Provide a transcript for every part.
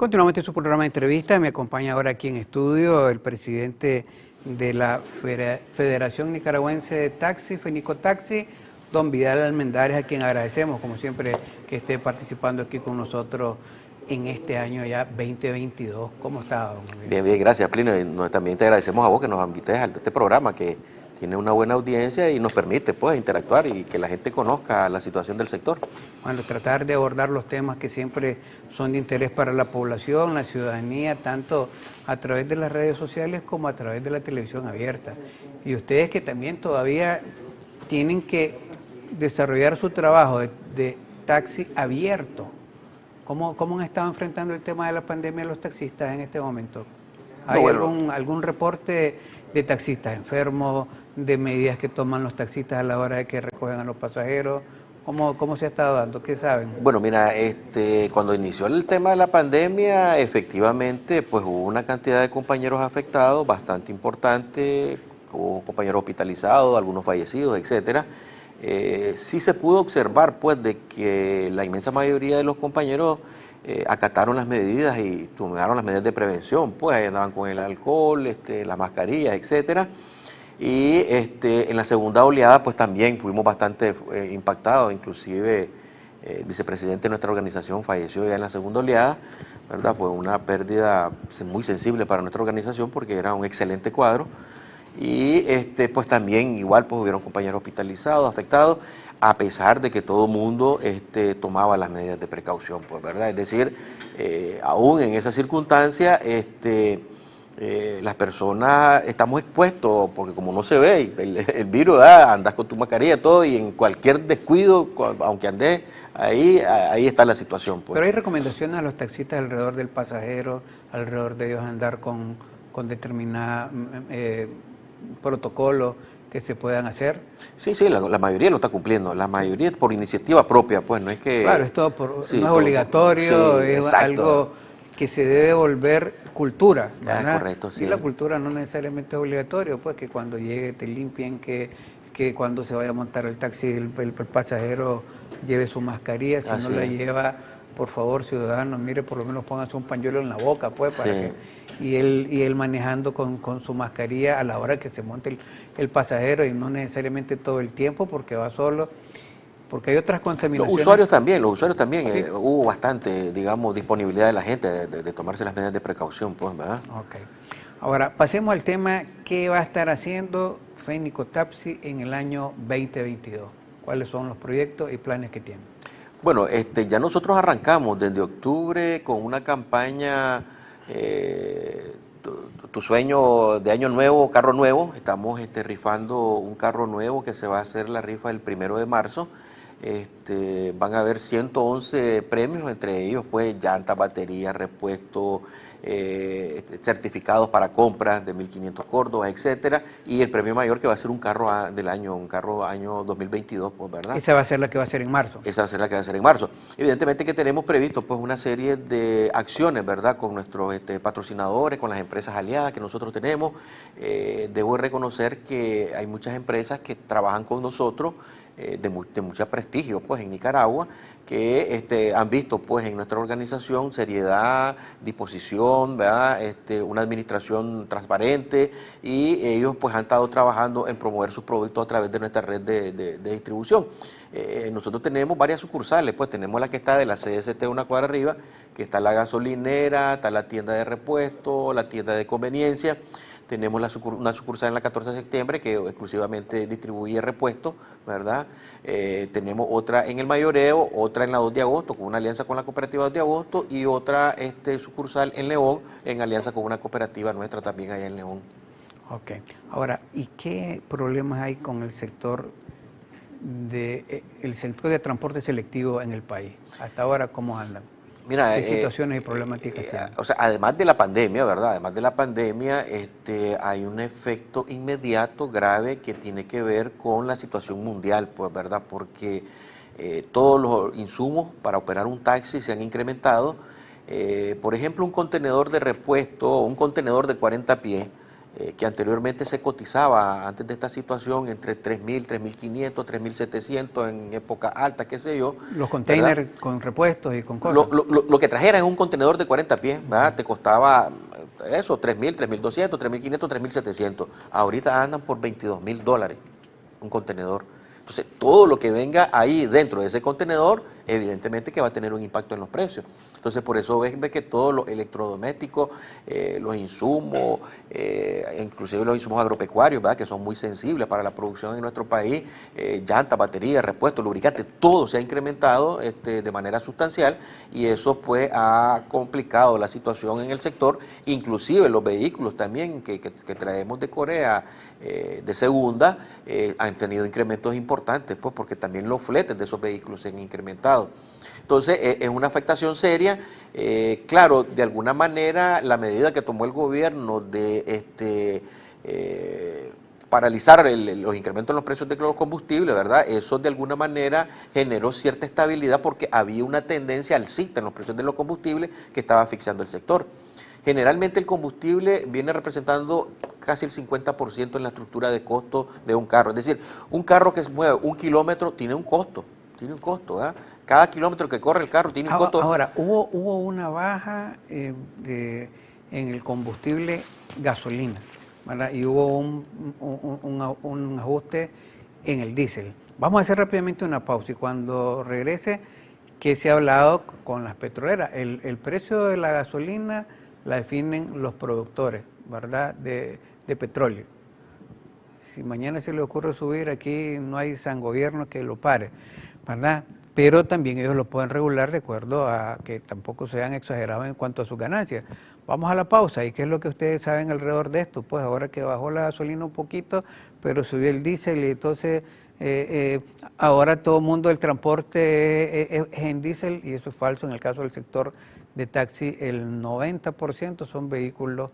Continuamos en su programa de entrevista. Me acompaña ahora aquí en estudio el presidente de la Federación Nicaragüense de Taxi, FENICOTAXI, don Vidal Almendares, a quien agradecemos, como siempre, que esté participando aquí con nosotros en este año ya 2022. ¿Cómo está, don Vidal? Bien, bien, gracias, Plinio. Y también te agradecemos a vos que nos invites a este programa que tiene una buena audiencia y nos permite pues interactuar y que la gente conozca la situación del sector. Bueno, tratar de abordar los temas que siempre son de interés para la población, la ciudadanía, tanto a través de las redes sociales como a través de la televisión abierta. Y ustedes que también todavía tienen que desarrollar su trabajo de taxi abierto. ¿Cómo han estado enfrentando el tema de la pandemia los taxistas en este momento? ¿Hay algún reporte de taxistas enfermos, de medidas que toman los taxistas a la hora de que recogen a los pasajeros? ¿Cómo se ha estado dando? ¿Qué saben? Bueno, mira, cuando inició el tema de la pandemia, efectivamente, pues hubo una cantidad de compañeros afectados bastante importante, hubo compañeros hospitalizados, algunos fallecidos, etcétera. Sí se pudo observar, pues, de que la inmensa mayoría de los compañeros acataron las medidas y tomaron las medidas de prevención, pues, ahí andaban con el alcohol, las mascarillas, etcétera. Y en la segunda oleada pues también fuimos bastante impactados, inclusive el vicepresidente de nuestra organización falleció ya en la segunda oleada, ¿verdad? Fue una pérdida muy sensible para nuestra organización porque era un excelente cuadro. Y pues también igual pues hubieron compañeros hospitalizados, afectados, a pesar de que todo el mundo tomaba las medidas de precaución, pues, ¿verdad? Es decir, aún en esa circunstancia, las personas estamos expuestos, porque como no se ve, el virus, andas con tu mascarilla, todo, y en cualquier descuido, aunque andes, ahí está la situación. Pues. Pero hay recomendaciones a los taxistas alrededor del pasajero, alrededor de ellos andar con determinados protocolos que se puedan hacer. Sí, la mayoría lo está cumpliendo, la mayoría por iniciativa propia, pues no es que... Claro, no es obligatorio, sí, es exacto. algo que se debe volver cultura, ¿verdad? Correcto, sí. Y la cultura no necesariamente es obligatorio, pues que cuando llegue te limpien, que cuando se vaya a montar el taxi el pasajero lleve su mascarilla, si no la lleva, por favor, ciudadanos, mire, por lo menos póngase un pañuelo en la boca, pues, para que y él manejando con su mascarilla a la hora que se monte el pasajero y no necesariamente todo el tiempo porque va solo. Porque hay otras contaminaciones. Los usuarios también, ¿Sí? Hubo bastante, digamos, disponibilidad de la gente de tomarse las medidas de precaución, pues, ¿verdad? Ok. Ahora, pasemos al tema, ¿qué va a estar haciendo FENICOTAXI en el año 2022? ¿Cuáles son los proyectos y planes que tienen? Bueno, ya nosotros arrancamos desde octubre con una campaña, tu sueño de año nuevo, carro nuevo. Estamos rifando un carro nuevo que se va a hacer la rifa el 1 de marzo. Van a haber 111 premios, entre ellos pues llantas, baterías, repuestos, certificados para compras de 1.500 córdobas, etcétera, y el premio mayor que va a ser un carro del año, un carro año 2022, pues, ¿verdad? Esa va a ser la que va a ser en marzo. Esa va a ser la que va a ser en marzo. Evidentemente que tenemos previsto pues una serie de acciones, ¿verdad? Con nuestros patrocinadores, con las empresas aliadas que nosotros tenemos. Debo reconocer que hay muchas empresas que trabajan con nosotros de mucho prestigio pues en Nicaragua, que han visto pues en nuestra organización seriedad, disposición, ¿verdad? Una administración transparente, y ellos pues han estado trabajando en promover sus productos a través de nuestra red de distribución. Nosotros tenemos varias sucursales, pues tenemos la que está de la CST una cuadra arriba, que está la gasolinera, está la tienda de repuesto, la tienda de conveniencia. Tenemos una sucursal en la 14 de septiembre que exclusivamente distribuye repuestos, ¿verdad? Tenemos otra en el Mayoreo, otra en la 2 de agosto, con una alianza con la cooperativa 2 de agosto, y otra sucursal en León, en alianza con una cooperativa nuestra también allá en León. Ok. Ahora, ¿y qué problemas hay con el sector de transporte selectivo en el país? Hasta ahora, ¿cómo andan? Mira, ¿qué situaciones y problemáticas tienen? O sea, además de la pandemia, ¿verdad? Además de la pandemia, hay un efecto inmediato grave que tiene que ver con la situación mundial, pues, ¿verdad? Porque todos los insumos para operar un taxi se han incrementado. Por ejemplo, un contenedor de repuesto, un contenedor de 40 pies, que anteriormente se cotizaba antes de esta situación entre 3.000, 3.500, 3.700 en época alta, qué sé yo. Los containers con repuestos y con Lo, cosas. lo que trajera en un contenedor de 40 pies, ¿verdad? Te costaba eso, 3.000, 3.200, 3.500, 3.700. Ahorita andan por $22.000 un contenedor. Entonces, todo lo que venga ahí dentro de ese contenedor, evidentemente que va a tener un impacto en los precios. Entonces, por eso ves que todos los electrodomésticos, los insumos, inclusive los insumos agropecuarios, ¿verdad?, que son muy sensibles para la producción en nuestro país, llantas, baterías, repuestos, lubricantes, todo se ha incrementado de manera sustancial y eso pues ha complicado la situación en el sector, inclusive los vehículos también que traemos de Corea de segunda han tenido incrementos importantes, pues porque también los fletes de esos vehículos se han incrementado. Entonces, es una afectación seria. Claro, de alguna manera, la medida que tomó el gobierno de paralizar los incrementos en los precios de los combustibles, ¿verdad? Eso de alguna manera generó cierta estabilidad porque había una tendencia alcista en los precios de los combustibles que estaba asfixiando el sector. Generalmente el combustible viene representando casi el 50% en la estructura de costo de un carro. Es decir, un carro que se mueve 1 kilómetro tiene un costo, ¿verdad? Cada kilómetro que corre el carro tiene un costo. Ahora, hubo una baja en el combustible gasolina, ¿verdad? Y hubo un ajuste en el diésel. Vamos a hacer rápidamente una pausa y cuando regrese, ¿qué se ha hablado con las petroleras? El precio de la gasolina la definen los productores, ¿verdad?, de petróleo. Si mañana se le ocurre subir, aquí no hay san gobierno que lo pare, ¿verdad? Pero también ellos lo pueden regular de acuerdo a que tampoco sean exagerados en cuanto a sus ganancias. Vamos a la pausa. ¿Y qué es lo que ustedes saben alrededor de esto? Pues ahora que bajó la gasolina un poquito, pero subió el diésel y entonces ahora todo el mundo del transporte es en diésel y eso es falso. En el caso del sector de taxi, el 90% son vehículos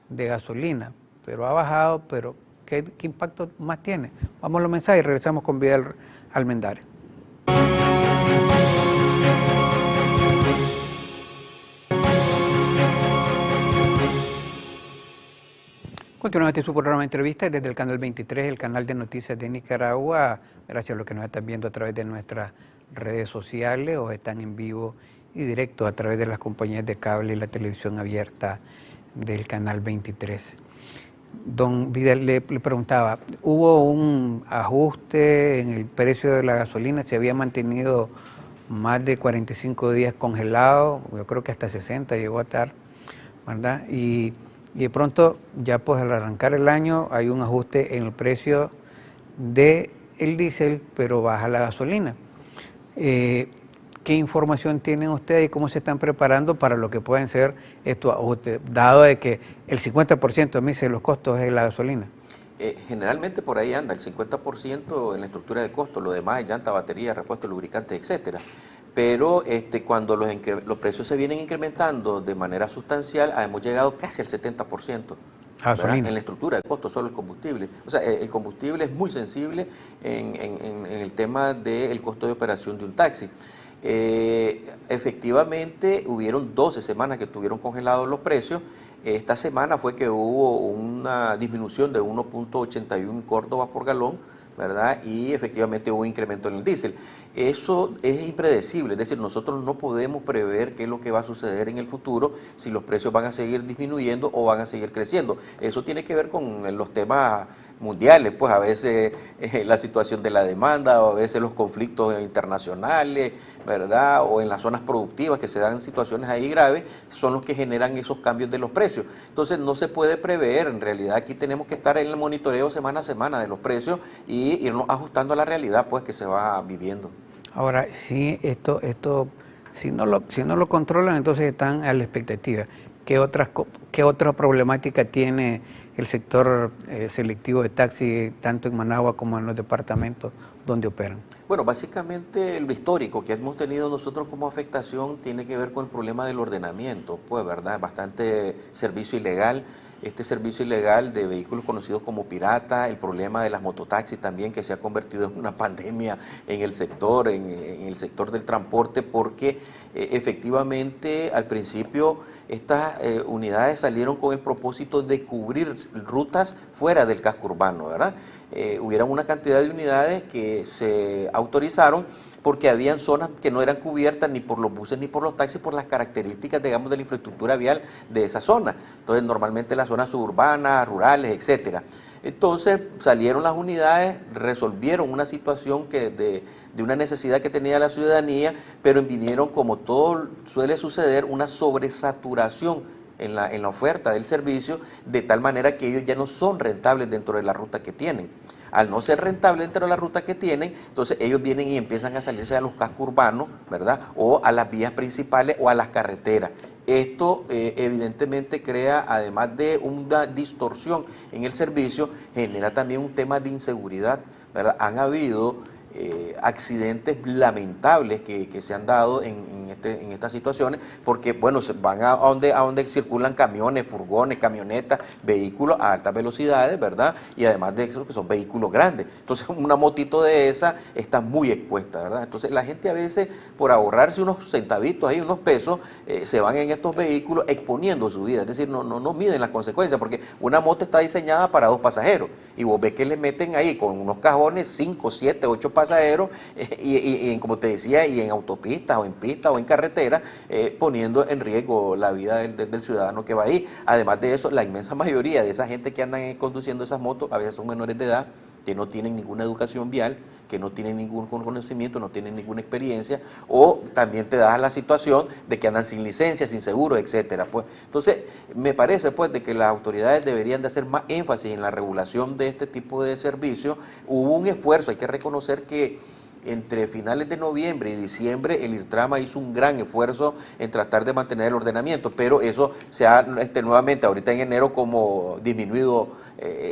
de gasolina, pero ha bajado, pero ¿qué impacto más tiene? Vamos a los mensajes y regresamos con Vidal Almendares. Continuamente su programa de entrevistas desde el canal 23, el canal de noticias de Nicaragua. Gracias a los que nos están viendo a través de nuestras redes sociales o están en vivo y directo a través de las compañías de cable y la televisión abierta del canal 23. Don Vidal le preguntaba, ¿hubo un ajuste en el precio de la gasolina? ¿Se había mantenido más de 45 días congelado? Yo creo que hasta 60 llegó a estar, ¿verdad? Y de pronto, ya pues al arrancar el año, hay un ajuste en el precio del diésel, pero baja la gasolina. ¿Qué información tienen ustedes y cómo se están preparando para lo que pueden ser estos ajustes, dado de que el 50% de los costos es la gasolina? Generalmente por ahí anda el 50% en la estructura de costos, lo demás es llanta, batería, repuestos, lubricantes, etcétera. Pero cuando los precios se vienen incrementando de manera sustancial, hemos llegado casi al 70%. En la estructura de costos, solo el combustible. O sea, el combustible es muy sensible en el tema del costo de operación de un taxi. Efectivamente, hubieron 12 semanas que estuvieron congelados los precios. Esta semana fue que hubo una disminución de 1.81 córdobas por galón, ¿verdad? Y efectivamente hubo un incremento en el diésel. Eso es impredecible, es decir, nosotros no podemos prever qué es lo que va a suceder en el futuro, si los precios van a seguir disminuyendo o van a seguir creciendo. Eso tiene que ver con los temas mundiales, pues a veces la situación de la demanda, o a veces los conflictos internacionales, ¿verdad? O en las zonas productivas que se dan situaciones ahí graves, son los que generan esos cambios de los precios. Entonces no se puede prever, en realidad aquí tenemos que estar en el monitoreo semana a semana de los precios y irnos ajustando a la realidad pues que se va viviendo. Ahora, sí, si no lo controlan, entonces están a la expectativa. ¿Qué otra problemática tiene el sector selectivo de taxi, tanto en Managua como en los departamentos donde operan? Bueno, básicamente lo histórico que hemos tenido nosotros como afectación tiene que ver con el problema del ordenamiento, pues, ¿verdad? Bastante servicio ilegal. este servicio ilegal de vehículos conocidos como piratas, el problema de las mototaxis también, que se ha convertido en una pandemia en el sector, en el sector del transporte, porque efectivamente al principio estas unidades salieron con el propósito de cubrir rutas fuera del casco urbano, ¿verdad? Hubieron una cantidad de unidades que se autorizaron porque habían zonas que no eran cubiertas ni por los buses ni por los taxis por las características, digamos, de la infraestructura vial de esa zona. Entonces, normalmente las zonas suburbanas, rurales, etcétera. Entonces, salieron las unidades, resolvieron una situación de una necesidad que tenía la ciudadanía, pero vinieron, como todo suele suceder, una sobresaturación en la oferta del servicio, de tal manera que ellos ya no son rentables dentro de la ruta que tienen. Al no ser rentables dentro de la ruta que tienen, entonces ellos vienen y empiezan a salirse a los cascos urbanos, ¿verdad? O a las vías principales o a las carreteras. Esto evidentemente crea, además de una distorsión en el servicio, genera también un tema de inseguridad, ¿verdad? Han habido accidentes lamentables que se han dado en estas situaciones, porque bueno, se van a donde circulan camiones, furgones, camionetas, vehículos a altas velocidades, ¿verdad? Y además de eso, que son vehículos grandes. Entonces, una motito de esa está muy expuesta, ¿verdad? Entonces, la gente a veces, por ahorrarse unos centavitos ahí, unos pesos, se van en estos vehículos exponiendo su vida. Es decir, no miden las consecuencias, porque una moto está diseñada para 2 pasajeros, y vos ves que le meten ahí con unos cajones 5, 7, 8 pasajeros, y como te decía, y en autopistas o en pistas o en carretera, poniendo en riesgo la vida del ciudadano que va ahí. Además de eso, la inmensa mayoría de esa gente que andan conduciendo esas motos a veces son menores de edad, que no tienen ninguna educación vial, que no tienen ningún conocimiento, no tienen ninguna experiencia, o también te das la situación de que andan sin licencia, sin seguro, etcétera. Pues, entonces, me parece pues de que las autoridades deberían de hacer más énfasis en la regulación de este tipo de servicios. Hubo un esfuerzo, hay que reconocer que entre finales de noviembre y diciembre el IRTRAMA hizo un gran esfuerzo en tratar de mantener el ordenamiento, pero eso se ha nuevamente ahorita en enero como disminuido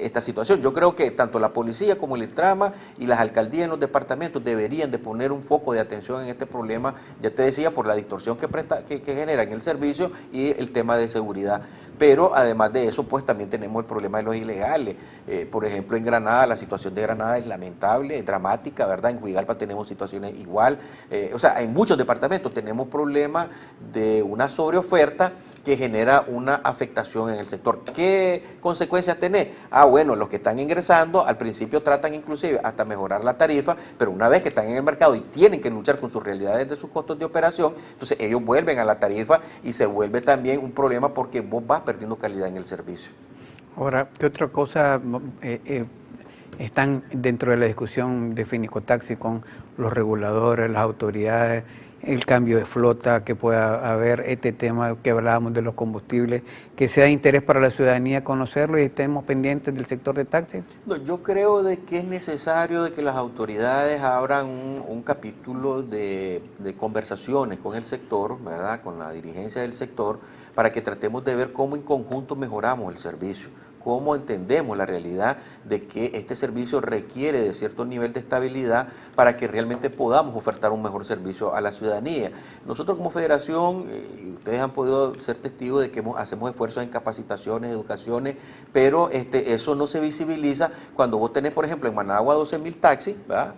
esta situación. Yo creo que tanto la policía como el IRTRAMA y las alcaldías en los departamentos deberían de poner un foco de atención en este problema, ya te decía, por la distorsión que genera en el servicio y el tema de seguridad. Pero además de eso, pues también tenemos el problema de los ilegales. Por ejemplo, en Granada, la situación de Granada es lamentable, es dramática, ¿verdad? En Juigalpa tenemos situaciones igual. O sea, en muchos departamentos tenemos problemas de una sobreoferta que genera una afectación en el sector. ¿Qué consecuencias tiene? Bueno, los que están ingresando al principio tratan inclusive hasta mejorar la tarifa, pero una vez que están en el mercado y tienen que luchar con sus realidades de sus costos de operación, entonces ellos vuelven a la tarifa y se vuelve también un problema porque vos vas perdiendo calidad en el servicio. Ahora, ¿qué otra cosa están dentro de la discusión de Finicotaxi con los reguladores, las autoridades, el cambio de flota que pueda haber, este tema que hablábamos de los combustibles, que sea de interés para la ciudadanía conocerlo y estemos pendientes del sector de taxis? No, yo creo de que es necesario de que las autoridades abran un capítulo de conversaciones con el sector, ¿verdad?, con la dirigencia del sector, para que tratemos de ver cómo en conjunto mejoramos el servicio, cómo entendemos la realidad de que este servicio requiere de cierto nivel de estabilidad para que realmente podamos ofertar un mejor servicio a la ciudadanía. Nosotros como federación, y ustedes han podido ser testigos de que hacemos esfuerzos en capacitaciones, educaciones, pero eso no se visibiliza cuando vos tenés, por ejemplo, en Managua 12.000 taxis, ¿verdad?,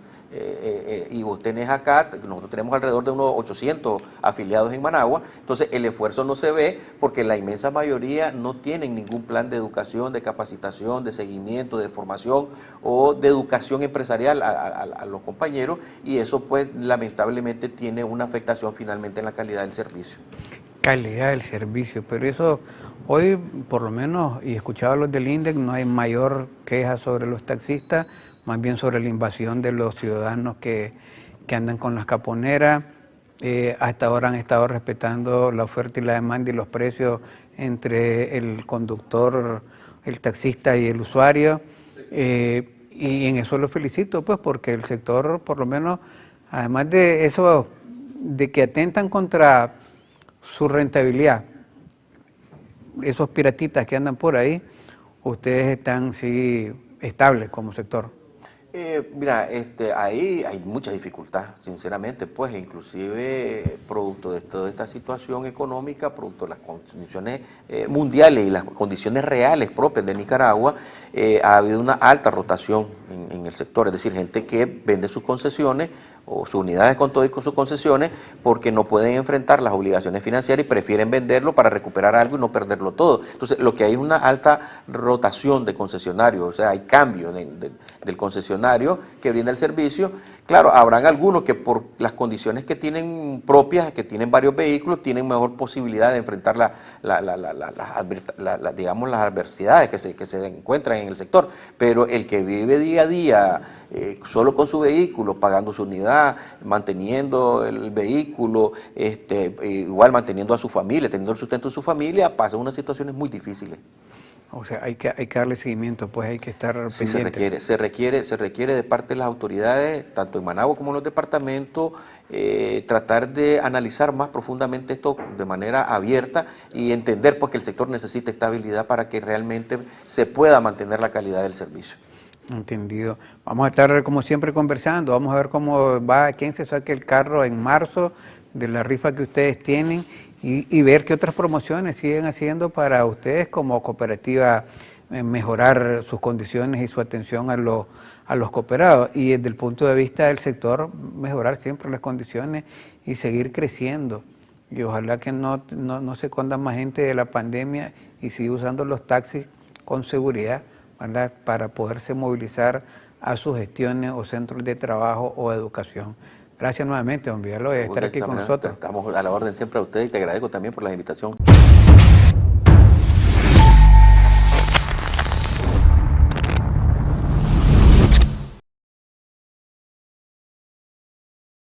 y vos tenés acá, nosotros tenemos alrededor de unos 800 afiliados en Managua, entonces el esfuerzo no se ve porque la inmensa mayoría no tienen ningún plan de educación, de capacitación, de seguimiento, de formación o de educación empresarial a los compañeros, y eso pues lamentablemente tiene una afectación finalmente en la calidad del servicio. Calidad del servicio, pero eso hoy por lo menos, y escuchaba los del INDEC, no hay mayor queja sobre los taxistas, más bien sobre la invasión de los ciudadanos que andan con las caponeras. Hasta ahora han estado respetando la oferta y la demanda y los precios entre el conductor, el taxista y el usuario, y en eso los felicito, pues, porque el sector, por lo menos, además de eso, de que atentan contra su rentabilidad, esos piratitas que andan por ahí, ustedes están sí estables como sector. Mira, ahí hay mucha dificultad, sinceramente, pues, inclusive producto de toda esta situación económica, producto de las condiciones mundiales y las condiciones reales propias de Nicaragua, ha habido una alta rotación en el sector, es decir, gente que vende sus concesiones o sus unidades con todo y con sus concesiones porque no pueden enfrentar las obligaciones financieras y prefieren venderlo para recuperar algo y no perderlo todo. Entonces, lo que hay es una alta rotación de concesionarios, o sea, hay cambio del concesionario que brinda el servicio. Claro, habrán algunos que por las condiciones que tienen propias, que tienen varios vehículos, tienen mejor posibilidad de enfrentar digamos, las adversidades que se encuentran en el sector, pero el que vive día a día solo con su vehículo, pagando su unidad, manteniendo el vehículo, igual manteniendo a su familia, teniendo el sustento de su familia, pasa unas situaciones muy difíciles. O sea, hay que darle seguimiento, pues hay que estar Sí, pendiente. se requiere de parte de las autoridades, tanto en Managua como en los departamentos, tratar de analizar más profundamente esto de manera abierta y entender pues que el sector necesita estabilidad para que realmente se pueda mantener la calidad del servicio. Entendido. Vamos a estar como siempre conversando, vamos a ver cómo va, quién se saque el carro en marzo de la rifa que ustedes tienen y ver qué otras promociones siguen haciendo para ustedes como cooperativa mejorar sus condiciones y su atención a los cooperados y desde el punto de vista del sector mejorar siempre las condiciones y seguir creciendo. Y ojalá que no se esconda más gente de la pandemia y siga usando los taxis con seguridad, ¿verdad?, para poderse movilizar a sus gestiones o centros de trabajo o educación. Gracias nuevamente, don Villalobos, de estar aquí con nosotros. Estamos a la orden siempre a usted y te agradezco también por la invitación.